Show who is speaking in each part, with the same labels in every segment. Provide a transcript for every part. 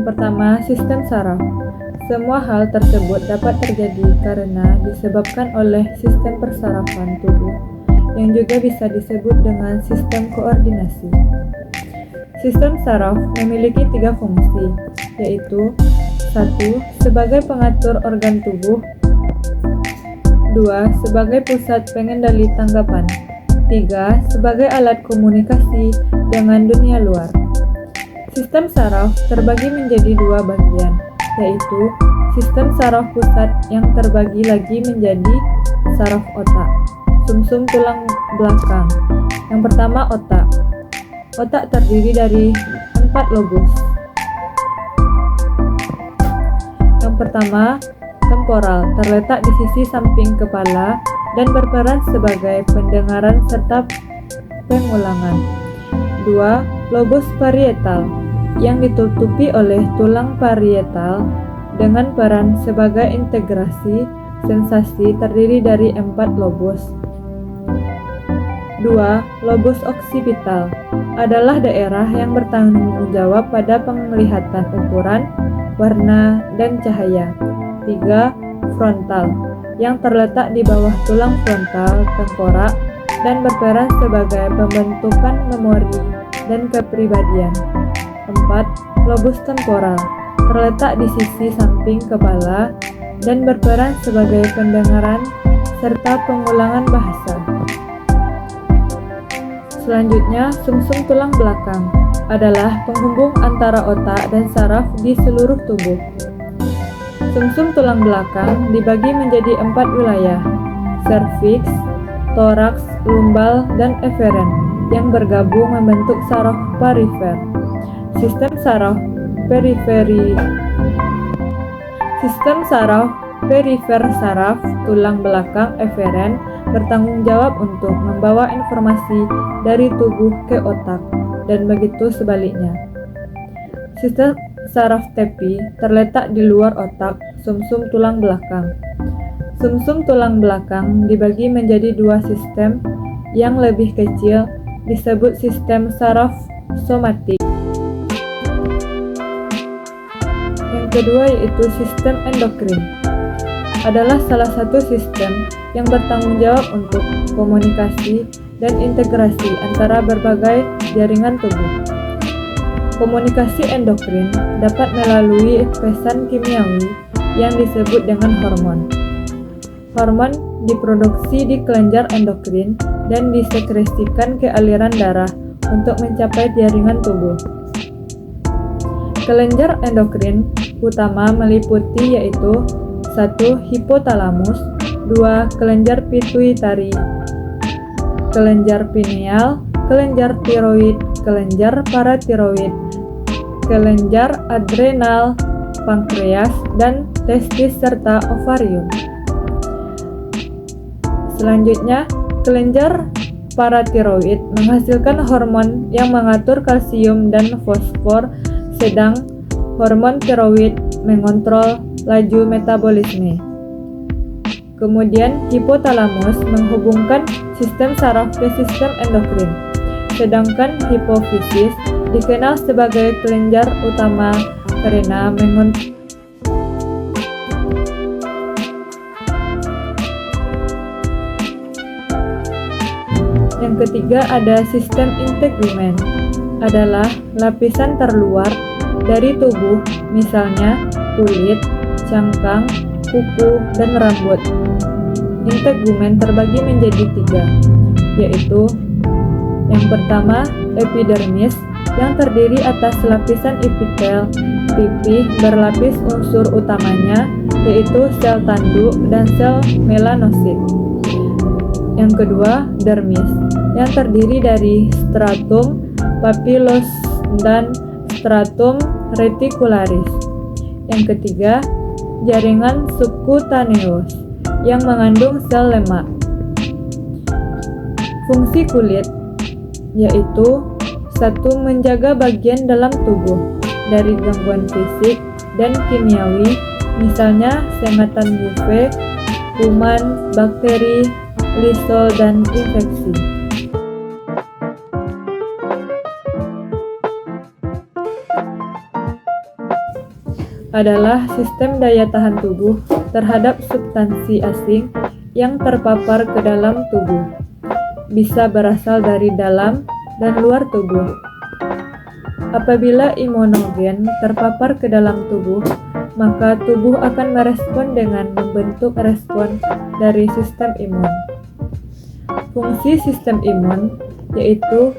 Speaker 1: Yang pertama, sistem saraf. Semua hal tersebut dapat terjadi karena disebabkan oleh sistem persarafan tubuh, yang juga bisa disebut dengan sistem koordinasi. Sistem saraf memiliki 3 fungsi, yaitu 1. Sebagai pengatur organ tubuh, 2. Sebagai pusat pengendali tanggapan, 3. Sebagai alat komunikasi dengan dunia luar. Sistem saraf terbagi menjadi 2 bagian, yaitu sistem saraf pusat yang terbagi lagi menjadi saraf otak, sumsum tulang belakang. Yang pertama, otak. Otak terdiri dari 4 lobus. Yang pertama, temporal, terletak di sisi samping kepala dan berperan sebagai pendengaran serta pengulangan. 2. Lobus parietal, yang ditutupi oleh tulang parietal dengan peran sebagai integrasi sensasi terdiri dari 4 lobus. 2. Lobus occipital adalah daerah yang bertanggung jawab pada penglihatan ukuran, warna, dan cahaya. 3. Frontal, yang terletak di bawah tulang frontal tengkorak dan berperan sebagai pembentukan memori dan kepribadian. 4. Lobus temporal, terletak di sisi samping kepala dan berperan sebagai pendengaran serta pengulangan bahasa. Selanjutnya, sumsum tulang belakang adalah penghubung antara otak dan saraf di seluruh tubuh. Sumsum tulang belakang dibagi menjadi 4 wilayah: serviks, toraks, lumbal, dan eferen, yang bergabung membentuk saraf perifer. Sistem saraf perifer saraf tulang belakang eferen bertanggung jawab untuk membawa informasi dari tubuh ke otak, dan begitu sebaliknya. Sistem saraf tepi terletak di luar otak, sumsum tulang belakang. Sumsum tulang belakang dibagi menjadi 2 sistem yang lebih kecil, disebut sistem saraf somatik. Yang kedua yaitu sistem endokrin, adalah salah satu sistem yang bertanggung jawab untuk komunikasi dan integrasi antara berbagai jaringan tubuh. Komunikasi endokrin dapat melalui pesan kimiawi yang disebut dengan hormon. Hormon diproduksi di kelenjar endokrin dan disekresikan ke aliran darah untuk mencapai jaringan tubuh. Kelenjar endokrin utama meliputi yaitu 1. Hipotalamus, 2. Kelenjar pituitari, kelenjar pineal, kelenjar tiroid, kelenjar paratiroid, kelenjar adrenal, pankreas, dan testis serta ovarium. Selanjutnya, kelenjar paratiroid menghasilkan hormon yang mengatur kalsium dan fosfor, sedang hormon tiroid mengontrol laju metabolisme. Kemudian, hipotalamus menghubungkan sistem saraf ke sistem endokrin, sedangkan hipofisis dikenal sebagai kelenjar utama karena mengontrol Yang ketiga ada sistem integumen, adalah lapisan terluar dari tubuh, misalnya kulit, cangkang, kuku, dan rambut. Integumen terbagi menjadi 3, yaitu yang pertama epidermis, yang terdiri atas lapisan epitel pipih berlapis unsur utamanya yaitu sel tanduk dan sel melanosit. Yang kedua dermis, yang terdiri dari stratum papillus dan stratum reticularis. Yang ketiga jaringan subcutaneus yang mengandung sel lemak. Fungsi kulit yaitu 1. Menjaga bagian dalam tubuh dari gangguan fisik dan kimiawi, misalnya sengatan UV, kuman, bakteri, lisol, dan infeksi. adalah sistem daya tahan tubuh terhadap substansi asing yang terpapar ke dalam tubuh. Bisa berasal dari dalam dan luar tubuh. Apabila imunogen terpapar ke dalam tubuh, maka tubuh akan merespon dengan membentuk respon dari sistem imun. Fungsi sistem imun yaitu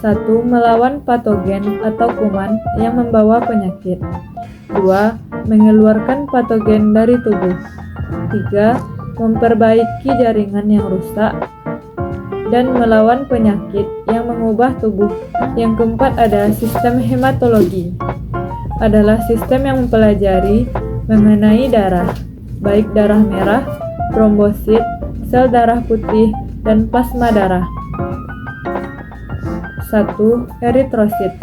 Speaker 1: 1. Melawan patogen atau kuman yang membawa penyakit. 2. Mengeluarkan patogen dari tubuh. 3. Memperbaiki jaringan yang rusak dan melawan penyakit yang mengubah tubuh. Yang keempat ada sistem hematologi. Adalah sistem yang mempelajari mengenai darah, baik darah merah, trombosit, sel darah putih, dan plasma darah. 1. Eritrosit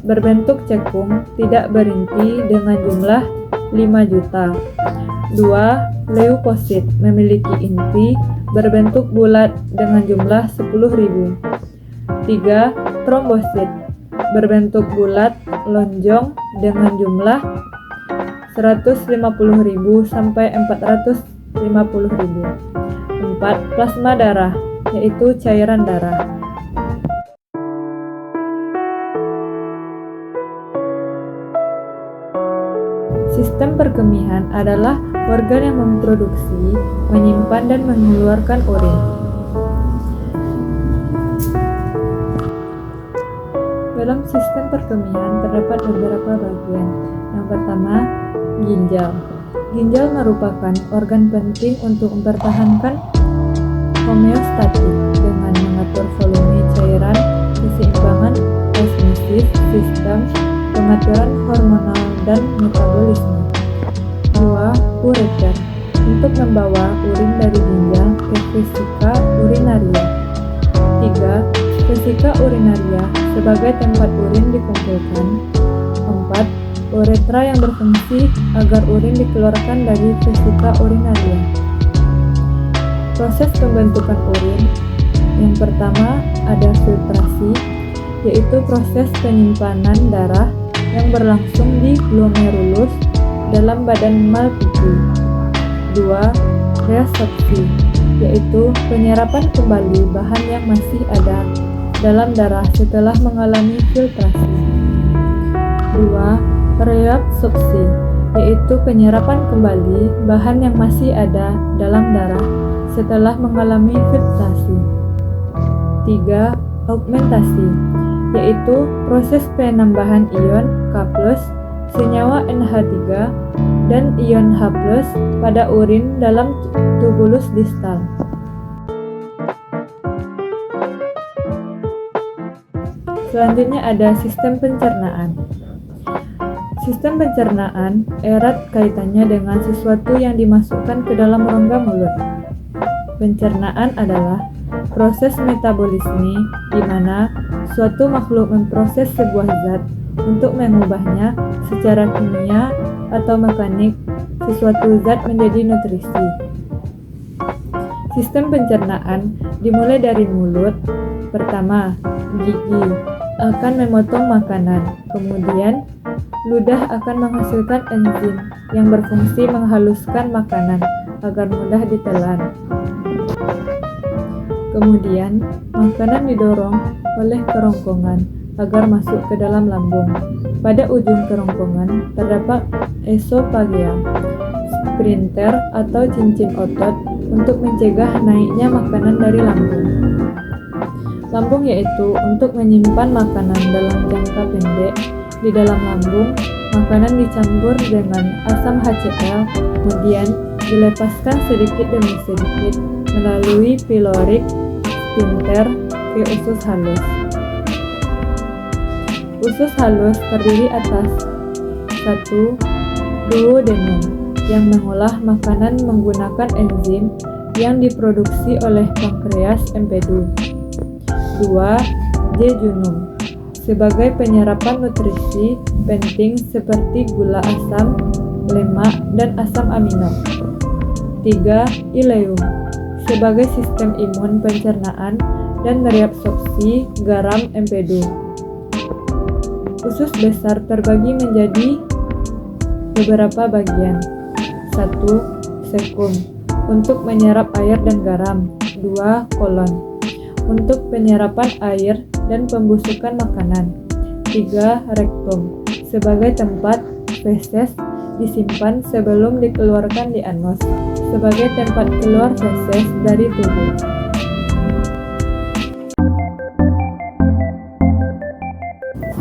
Speaker 1: berbentuk cekung tidak berinti dengan jumlah 5 juta. 2. Leukosit memiliki inti berbentuk bulat dengan jumlah 10.000. 3. Trombosit berbentuk bulat lonjong dengan jumlah 150.000 sampai 450.000. 4. Plasma darah yaitu cairan darah. Sistem perkemihan adalah organ yang memproduksi, menyimpan, dan mengeluarkan urin. Dalam sistem perkemihan terdapat beberapa bagian. Yang pertama, ginjal. Ginjal merupakan organ penting untuk mempertahankan homeostatik dengan mengatur volume cairan, keseimbangan osmosis, sistem, pengaturan hormonal, dan metabolisme. 2. Ureter untuk membawa urin dari ginjal ke vesika urinaria. 3. Vesika urinaria sebagai tempat urin dikumpulkan. 4. Uretra yang berfungsi agar urin dikeluarkan dari vesika urinaria. Proses pembentukan urin. Yang pertama ada filtrasi, yaitu proses penyimpanan darah yang berlangsung di glomerulus dalam badan Malpighi. 2. Reabsorpsi, yaitu penyerapan kembali bahan yang masih ada dalam darah setelah mengalami filtrasi. 2. Reabsorpsi, yaitu penyerapan kembali bahan yang masih ada dalam darah setelah mengalami filtrasi. 3. Augmentasi, yaitu proses penambahan ion K+, senyawa NH3, dan ion H+ pada urin dalam tubulus distal. Selanjutnya ada sistem pencernaan. Sistem pencernaan erat kaitannya dengan sesuatu yang dimasukkan ke dalam rongga mulut. Pencernaan adalah proses metabolisme di mana suatu makhluk memproses sebuah zat untuk mengubahnya secara kimia atau mekanik sesuatu zat menjadi nutrisi. Sistem pencernaan dimulai dari mulut. Pertama, gigi akan memotong makanan, kemudian ludah akan menghasilkan enzim yang berfungsi menghaluskan makanan agar mudah ditelan. Kemudian, makanan didorong oleh kerongkongan agar masuk ke dalam lambung. Pada ujung kerongkongan terdapat esophagia, sphincter atau cincin otot untuk mencegah naiknya makanan dari lambung. Lambung yaitu untuk menyimpan makanan dalam jangka pendek. Di dalam lambung, makanan dicampur dengan asam HCl, kemudian dilepaskan sedikit demi sedikit melalui pyloric sphincter ke usus halus. Usus halus terdiri atas 1. Duodenum yang mengolah makanan menggunakan enzim yang diproduksi oleh pankreas empedu. 2. Jejunum sebagai penyerapan nutrisi penting seperti gula asam, lemak, dan asam amino. 3. Ileum sebagai sistem imun pencernaan dan mereabsorpsi garam empedu. Usus besar terbagi menjadi beberapa bagian. 1. Sekum, untuk menyerap air dan garam. 2. Kolon, untuk penyerapan air dan pembusukan makanan. 3. Rektum, sebagai tempat feses disimpan sebelum dikeluarkan di anus, sebagai tempat keluar feses dari tubuh.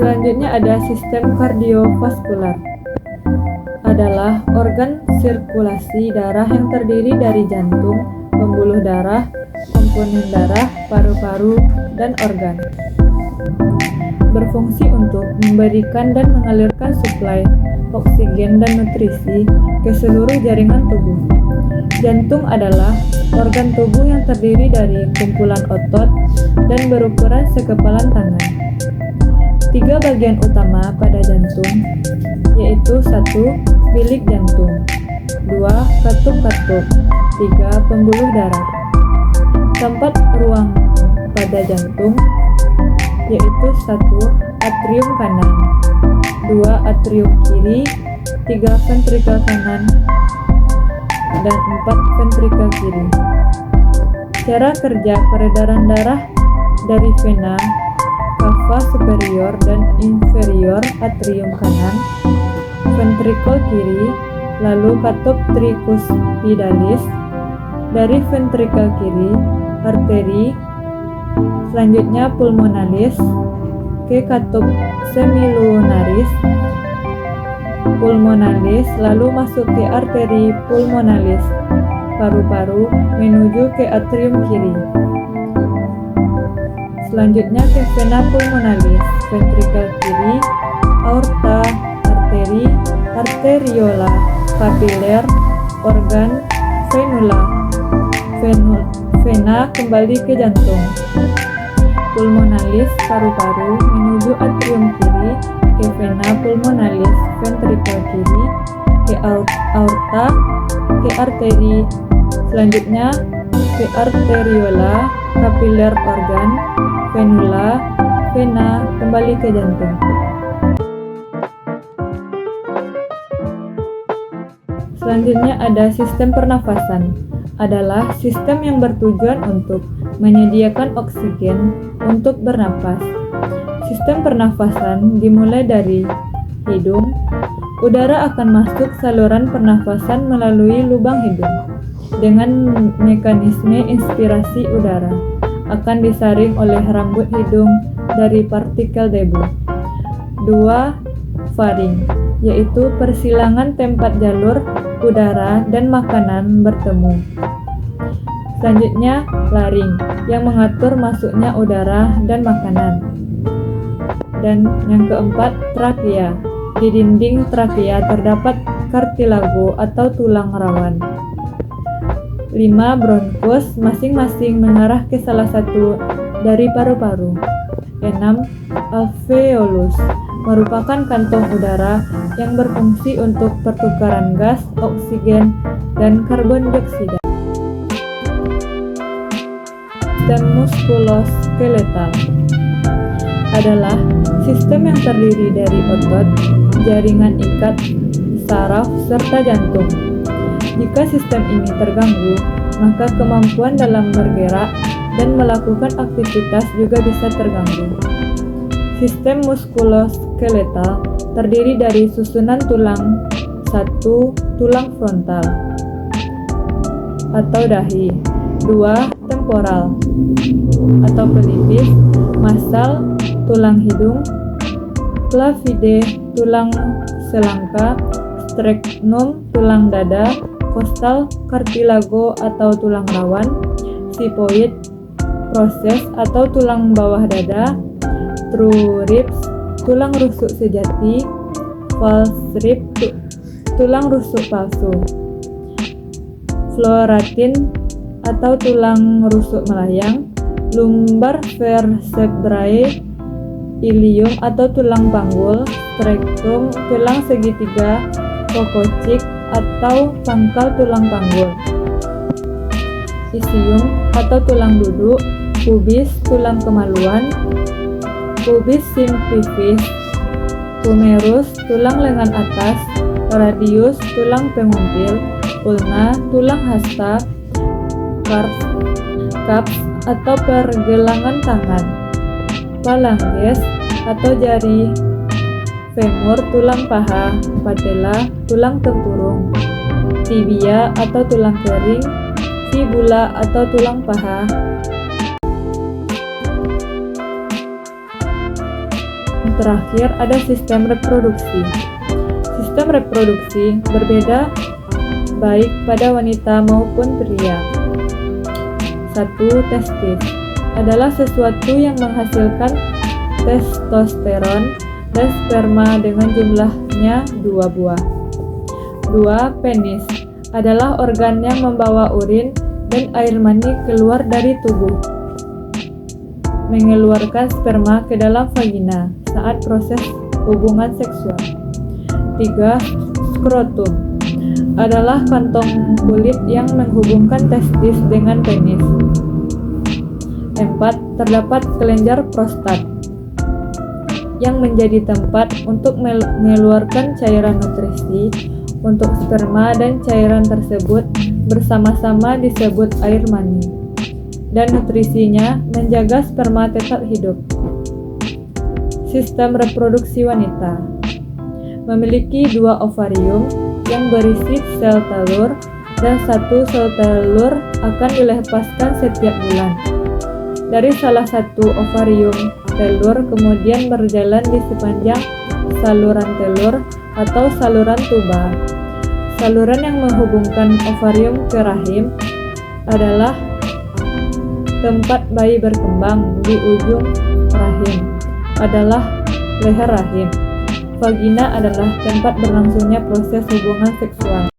Speaker 1: Selanjutnya ada sistem kardiovaskular. Adalah organ sirkulasi darah yang terdiri dari jantung, pembuluh darah, komponen darah, paru-paru, dan organ. Berfungsi untuk memberikan dan mengalirkan suplai oksigen dan nutrisi ke seluruh jaringan tubuh. Jantung adalah organ tubuh yang terdiri dari kumpulan otot dan berukuran sekepalan tangan. 3 bagian utama pada jantung, yaitu 1. Bilik jantung, 2. Katup-katup, 3. Pembuluh darah. Tempat ruang pada jantung, yaitu 1. Atrium kanan, 2. Atrium kiri, 3. Ventrikel kanan, dan 4. ventrikel kiri. Cara kerja peredaran darah dari vena cava superior dan inferior atrium kanan, ventrikel kiri, lalu katup tricuspidalis, dari ventrikel kiri, arteri, selanjutnya pulmonalis, ke katup semilunaris, pulmonalis, lalu masuk ke arteri pulmonalis, paru-paru, menuju ke atrium kiri. Selanjutnya ke vena pulmonalis, ventrikel kiri, aorta, arteri, arteriola, kapiler, organ, venula, vena kembali ke jantung. Pulmonalis, paru-paru, menuju atrium kiri, ke vena pulmonalis, ventrikel kiri, ke aorta, ke arteri, selanjutnya ke arteriola, kapiler, organ, venula, vena kembali ke jantung. Selanjutnya ada sistem pernafasan. Adalah sistem yang bertujuan untuk menyediakan oksigen untuk bernapas. Sistem pernafasan dimulai dari hidung. Udara akan masuk saluran pernafasan melalui lubang hidung. Dengan mekanisme inspirasi udara akan disaring oleh rambut hidung dari partikel debu. 2. Faring, yaitu persilangan tempat jalur udara dan makanan bertemu. Selanjutnya, laring, yang mengatur masuknya udara dan makanan. Dan yang keempat, trakea. Di dinding trakea terdapat kartilago atau tulang rawan. 5. Bronkus, masing-masing mengarah ke salah satu dari paru-paru. 6. Alveolus, merupakan kantong udara yang berfungsi untuk pertukaran gas, oksigen, dan karbon dioksida. Sistem muskuloskeletal adalah sistem yang terdiri dari otot, jaringan ikat, saraf, serta jantung. Jika sistem ini terganggu, maka kemampuan dalam bergerak dan melakukan aktivitas juga bisa terganggu. Sistem muskuloskeletal terdiri dari susunan tulang. 1. Tulang frontal atau dahi. 2. Temporal atau pelipis, masal, tulang hidung, clavide, tulang selangka, sternum, tulang dada, kostal, kartilago atau tulang rawan, sipoid, proses atau tulang bawah dada, true ribs, tulang rusuk sejati, false rib, tulang rusuk palsu, floratin atau tulang rusuk melayang, lumbar vertebrae, ilium atau tulang panggul, sternum, tulang segitiga, kokocik atau pangkal tulang panggul, isium atau tulang duduk, pubis, tulang kemaluan, pubis symphysis, humerus, tulang lengan atas, radius tulang pengumpil, ulna tulang hasta, kaps atau pergelangan tangan, falanges atau jari, femur tulang paha, patella tulang tempurung, tibia atau tulang kering, fibula atau tulang paha. Yang terakhir ada sistem reproduksi. Sistem reproduksi berbeda baik pada wanita maupun pria. 1. Testis adalah sesuatu yang menghasilkan testosteron dan sperma dengan jumlahnya 2 buah. 2. Penis adalah organ yang membawa urin dan air mani keluar dari tubuh, mengeluarkan sperma ke dalam vagina saat proses hubungan seksual. 3. Skrotum adalah kantong kulit yang menghubungkan testis dengan penis. 4. Terdapat kelenjar prostat yang menjadi tempat untuk mengeluarkan cairan nutrisi untuk sperma, dan cairan tersebut bersama-sama disebut air mani, dan nutrisinya menjaga sperma tetap hidup. Sistem reproduksi wanita memiliki 2 ovarium yang berisi sel telur, dan 1 sel telur akan dilepaskan setiap bulan. Dari salah satu ovarium, telur kemudian berjalan di sepanjang saluran telur atau saluran tuba. Saluran yang menghubungkan ovarium ke rahim adalah tempat bayi berkembang. Di ujung rahim adalah leher rahim. Vagina adalah tempat berlangsungnya proses hubungan seksual.